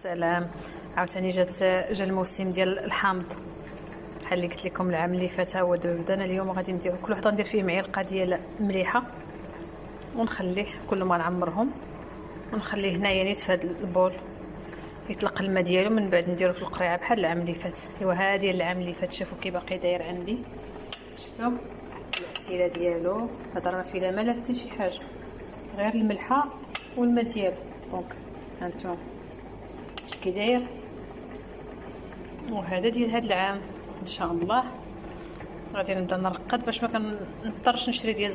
السلام. عاوتاني جا الموسم ديال الحامض بحال اللي قلت لكم العام اللي فات. هو دابا انا اليوم غادي ندير كل وحده ندير فيه معلقه ديال مليحه ونخليه كل ما نعمرهم ونخليه هنايا نيت في هذا البول يطلق الماء ديالو. من بعد نديرو في القريعه بحال العام اللي فات. ايوا هذه العام اللي فات شوفوا كي باقي داير عندي. شفتوا العسيله ديالو؟ هذا راه فيه لا ما لا حتى شي حاجه غير الملحه والماء ديالو. دونك هانتوما اش كي داير. وهذا ديال هذا العام ان شاء الله غادي نبدا نرقد باش ما كنضطرش نشري ديال